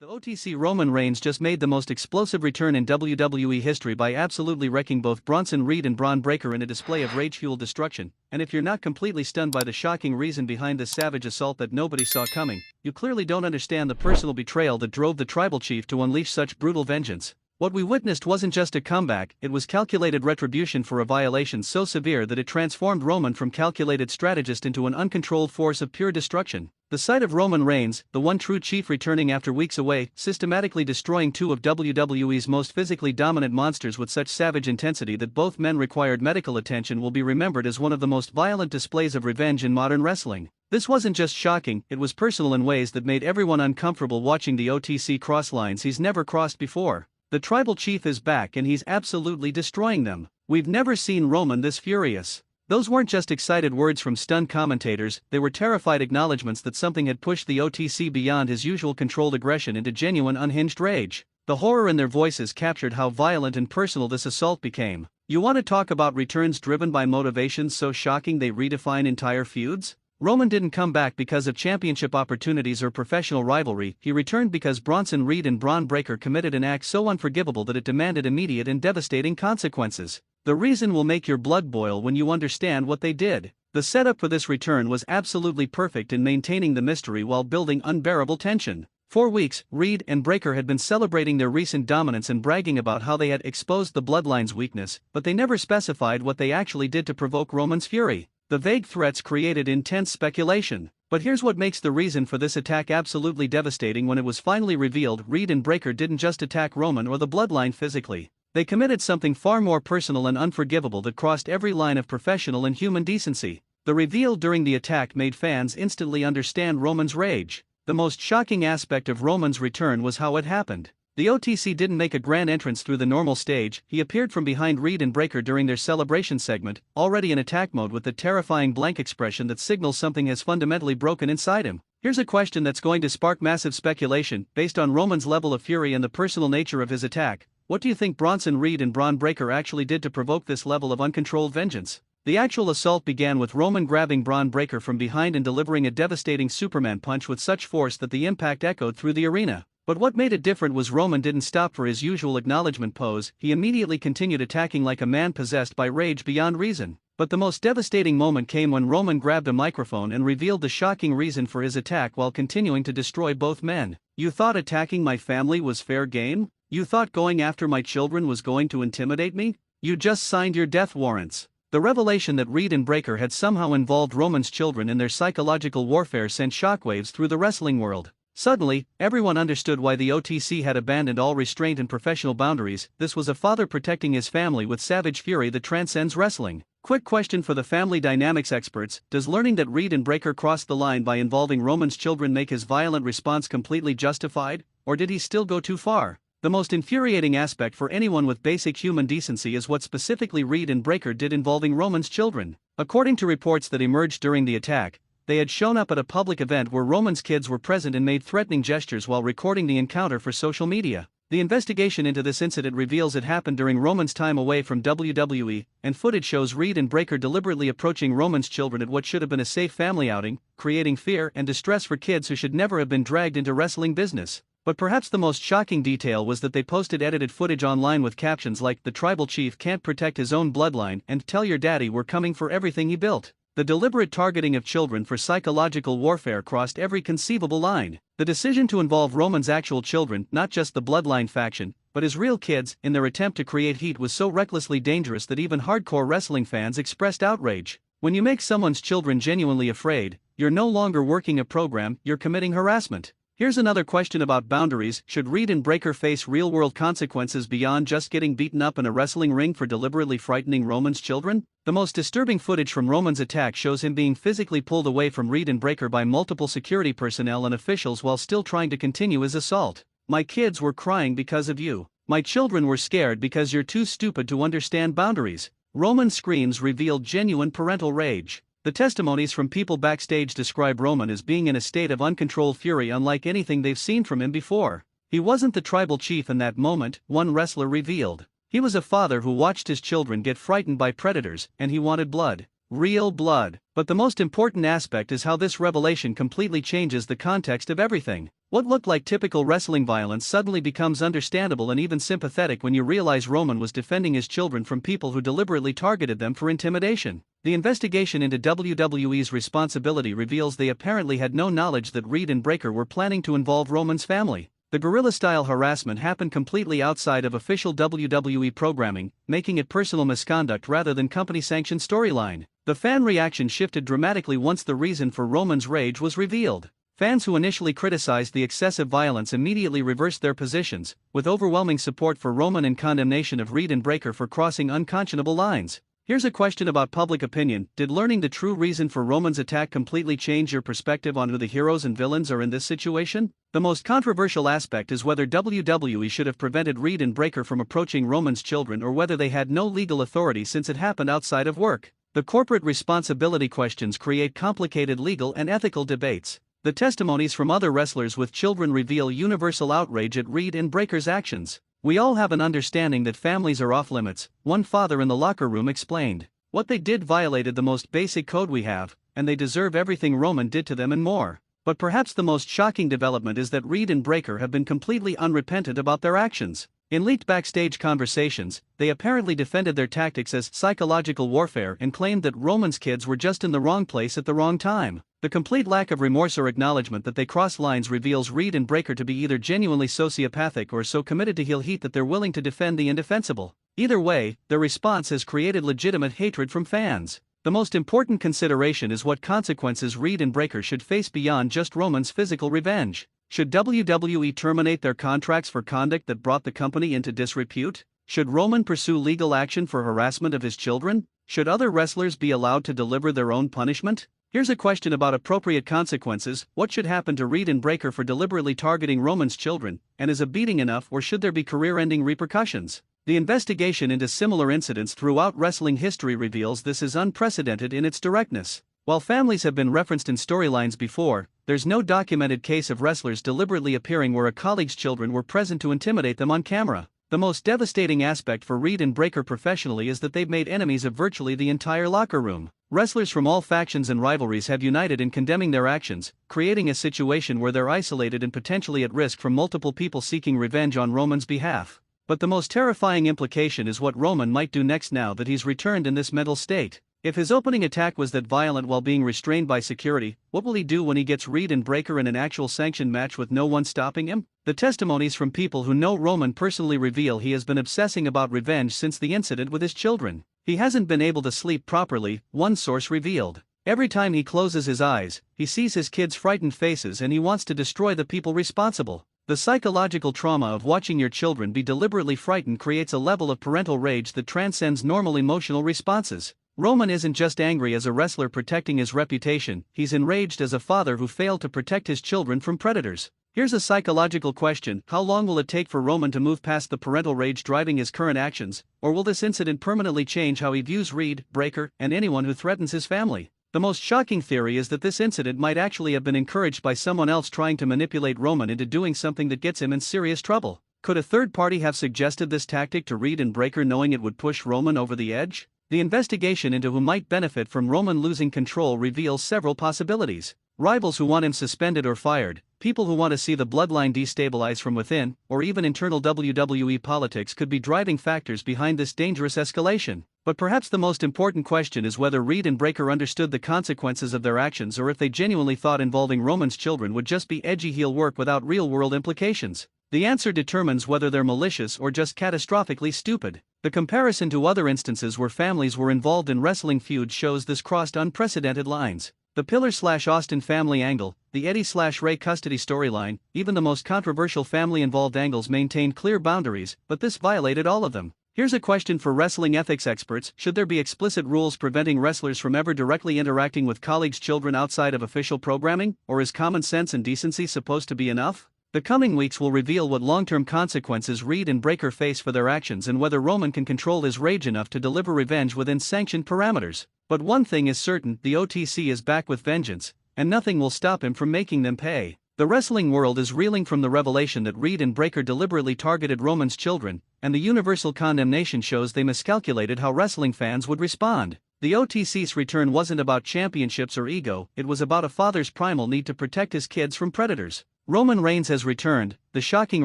The OTC Roman Reigns just made the most explosive return in WWE history by absolutely wrecking both Bronson and Bron Breakker in a display of rage-fueled destruction, and if you're not completely stunned by the shocking reason behind this savage assault that nobody saw coming, you clearly don't understand the personal betrayal that drove the tribal chief to unleash such brutal vengeance. What we witnessed wasn't just a comeback, it was calculated retribution for a violation so severe that it transformed Roman from calculated strategist into an uncontrolled force of pure destruction. The sight of Roman Reigns, the one true chief returning after weeks away, systematically destroying two of WWE's most physically dominant monsters with such savage intensity that both men required medical attention, will be remembered as one of the most violent displays of revenge in modern wrestling. This wasn't just shocking, it was personal in ways that made everyone uncomfortable watching the OTC cross lines he's never crossed before. The tribal chief is back and he's absolutely destroying them. We've never seen Roman this furious. Those weren't just excited words from stunned commentators, they were terrified acknowledgments that something had pushed the OTC beyond his usual controlled aggression into genuine unhinged rage. The horror in their voices captured how violent and personal this assault became. You want to talk about returns driven by motivations so shocking they redefine entire feuds? Roman didn't come back because of championship opportunities or professional rivalry, he returned because Bronson and Bron Breakker committed an act so unforgivable that it demanded immediate and devastating consequences. The reason will make your blood boil when you understand what they did. The setup for this return was absolutely perfect in maintaining the mystery while building unbearable tension. For weeks, Reed and Breakker had been celebrating their recent dominance and bragging about how they had exposed the bloodline's weakness, but they never specified what they actually did to provoke Roman's fury. The vague threats created intense speculation. But here's what makes the reason for this attack absolutely devastating. When it was finally revealed, Reed and Breakker didn't just attack Roman or the bloodline physically. They committed something far more personal and unforgivable that crossed every line of professional and human decency. The reveal during the attack made fans instantly understand Roman's rage. The most shocking aspect of Roman's return was how it happened. The OTC didn't make a grand entrance through the normal stage, he appeared from behind Reed and Breakker during their celebration segment, already in attack mode with the terrifying blank expression that signals something has fundamentally broken inside him. Here's a question that's going to spark massive speculation, based on Roman's level of fury and the personal nature of his attack. What do you think Bronson and Bron Breakker actually did to provoke this level of uncontrolled vengeance? The actual assault began with Roman grabbing Bron Breakker from behind and delivering a devastating Superman punch with such force that the impact echoed through the arena. But what made it different was Roman didn't stop for his usual acknowledgement pose, he immediately continued attacking like a man possessed by rage beyond reason. But the most devastating moment came when Roman grabbed a microphone and revealed the shocking reason for his attack while continuing to destroy both men. You thought attacking my family was fair game? You thought going after my children was going to intimidate me? You just signed your death warrants. The revelation that Reed and Breakker had somehow involved Roman's children in their psychological warfare sent shockwaves through the wrestling world. Suddenly, everyone understood why the OTC had abandoned all restraint and professional boundaries. This was a father protecting his family with savage fury that transcends wrestling. Quick question for the family dynamics experts: does learning that Reed and Breakker crossed the line by involving Roman's children make his violent response completely justified, or did he still go too far? The most infuriating aspect for anyone with basic human decency is what specifically Reed and Breakker did involving Roman's children. According to reports that emerged during the attack, they had shown up at a public event where Roman's kids were present and made threatening gestures while recording the encounter for social media. The investigation into this incident reveals it happened during Roman's time away from WWE, and footage shows Reed and Breakker deliberately approaching Roman's children at what should have been a safe family outing, creating fear and distress for kids who should never have been dragged into wrestling business. But perhaps the most shocking detail was that they posted edited footage online with captions like "The tribal chief can't protect his own bloodline" and "Tell your daddy we're coming for everything he built." The deliberate targeting of children for psychological warfare crossed every conceivable line. The decision to involve Roman's actual children, not just the bloodline faction, but his real kids, in their attempt to create heat was so recklessly dangerous that even hardcore wrestling fans expressed outrage. When you make someone's children genuinely afraid, you're no longer working a program, you're committing harassment. Here's another question about boundaries: should Reed and Breakker face real-world consequences beyond just getting beaten up in a wrestling ring for deliberately frightening Roman's children? The most disturbing footage from Roman's attack shows him being physically pulled away from Reed and Breakker by multiple security personnel and officials while still trying to continue his assault. "My kids were crying because of you. My children were scared because you're too stupid to understand boundaries." Roman's screams revealed genuine parental rage. The testimonies from people backstage describe Roman as being in a state of uncontrolled fury unlike anything they've seen from him before. He wasn't the tribal chief in that moment, one wrestler revealed. He was a father who watched his children get frightened by predators, and he wanted blood. Real blood. But the most important aspect is how this revelation completely changes the context of everything. What looked like typical wrestling violence suddenly becomes understandable and even sympathetic when you realize Roman was defending his children from people who deliberately targeted them for intimidation. The investigation into WWE's responsibility reveals they apparently had no knowledge that Reed and Breakker were planning to involve Roman's family. The guerrilla-style harassment happened completely outside of official WWE programming, making it personal misconduct rather than company-sanctioned storyline. The fan reaction shifted dramatically once the reason for Roman's rage was revealed. Fans who initially criticized the excessive violence immediately reversed their positions, with overwhelming support for Roman and condemnation of Reed and Breakker for crossing unconscionable lines. Here's a question about public opinion: did learning the true reason for Roman's attack completely change your perspective on who the heroes and villains are in this situation? The most controversial aspect is whether WWE should have prevented Reed and Breakker from approaching Roman's children or whether they had no legal authority since it happened outside of work. The corporate responsibility questions create complicated legal and ethical debates. The testimonies from other wrestlers with children reveal universal outrage at Reed and Breakker's actions. "We all have an understanding that families are off limits," one father in the locker room explained. "What they did violated the most basic code we have, and they deserve everything Roman did to them and more." But perhaps the most shocking development is that Reed and Breakker have been completely unrepentant about their actions. In leaked backstage conversations, they apparently defended their tactics as psychological warfare and claimed that Roman's kids were just in the wrong place at the wrong time. The complete lack of remorse or acknowledgement that they crossed lines reveals Reed and Breakker to be either genuinely sociopathic or so committed to heel heat that they're willing to defend the indefensible. Either way, their response has created legitimate hatred from fans. The most important consideration is what consequences Reed and Breakker should face beyond just Roman's physical revenge. Should WWE terminate their contracts for conduct that brought the company into disrepute? Should Roman pursue legal action for harassment of his children? Should other wrestlers be allowed to deliver their own punishment? Here's a question about appropriate consequences: what should happen to Reed and Breakker for deliberately targeting Roman's children, and is a beating enough, or should there be career-ending repercussions? The investigation into similar incidents throughout wrestling history reveals this is unprecedented in its directness. While families have been referenced in storylines before, there's no documented case of wrestlers deliberately appearing where a colleague's children were present to intimidate them on camera. The most devastating aspect for Reed and Breakker professionally is that they've made enemies of virtually the entire locker room. Wrestlers from all factions and rivalries have united in condemning their actions, creating a situation where they're isolated and potentially at risk from multiple people seeking revenge on Roman's behalf. But the most terrifying implication is what Roman might do next now that he's returned in this mental state. If his opening attack was that violent while being restrained by security, what will he do when he gets Reed and Breakker in an actual sanctioned match with no one stopping him? The testimonies from people who know Roman personally reveal he has been obsessing about revenge since the incident with his children. He hasn't been able to sleep properly, one source revealed. Every time he closes his eyes, he sees his kids' frightened faces and he wants to destroy the people responsible. The psychological trauma of watching your children be deliberately frightened creates a level of parental rage that transcends normal emotional responses. Roman isn't just angry as a wrestler protecting his reputation, he's enraged as a father who failed to protect his children from predators. Here's a psychological question: how long will it take for Roman to move past the parental rage driving his current actions, or will this incident permanently change how he views Reed, Breakker, and anyone who threatens his family? The most shocking theory is that this incident might actually have been encouraged by someone else trying to manipulate Roman into doing something that gets him in serious trouble. Could a third party have suggested this tactic to Reed and Breakker knowing it would push Roman over the edge? The investigation into who might benefit from Roman losing control reveals several possibilities. Rivals who want him suspended or fired, people who want to see the bloodline destabilize from within, or even internal WWE politics could be driving factors behind this dangerous escalation. But perhaps the most important question is whether Reed and Breakker understood the consequences of their actions, or if they genuinely thought involving Roman's children would just be edgy heel work without real-world implications. The answer determines whether they're malicious or just catastrophically stupid. The comparison to other instances where families were involved in wrestling feuds shows this crossed unprecedented lines. The Pillar/Austin family angle, the Eddie/Ray custody storyline, even the most controversial family-involved angles maintained clear boundaries, but this violated all of them. Here's a question for wrestling ethics experts: should there be explicit rules preventing wrestlers from ever directly interacting with colleagues' children outside of official programming, or is common sense and decency supposed to be enough? The coming weeks will reveal what long-term consequences Reed and Breakker face for their actions and whether Roman can control his rage enough to deliver revenge within sanctioned parameters. But one thing is certain: the OTC is back with vengeance, and nothing will stop him from making them pay. The wrestling world is reeling from the revelation that Reed and Breakker deliberately targeted Roman's children, and the universal condemnation shows they miscalculated how wrestling fans would respond. The OTC's return wasn't about championships or ego, it was about a father's primal need to protect his kids from predators. Roman Reigns has returned, the shocking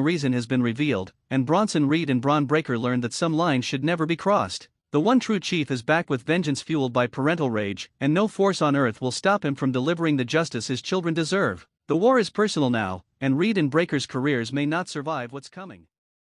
reason has been revealed, and Bronson Reed and Bron Breakker learned that some lines should never be crossed. The one true chief is back with vengeance fueled by parental rage, and no force on earth will stop him from delivering the justice his children deserve. The war is personal now, and Reed and Breakker's careers may not survive what's coming.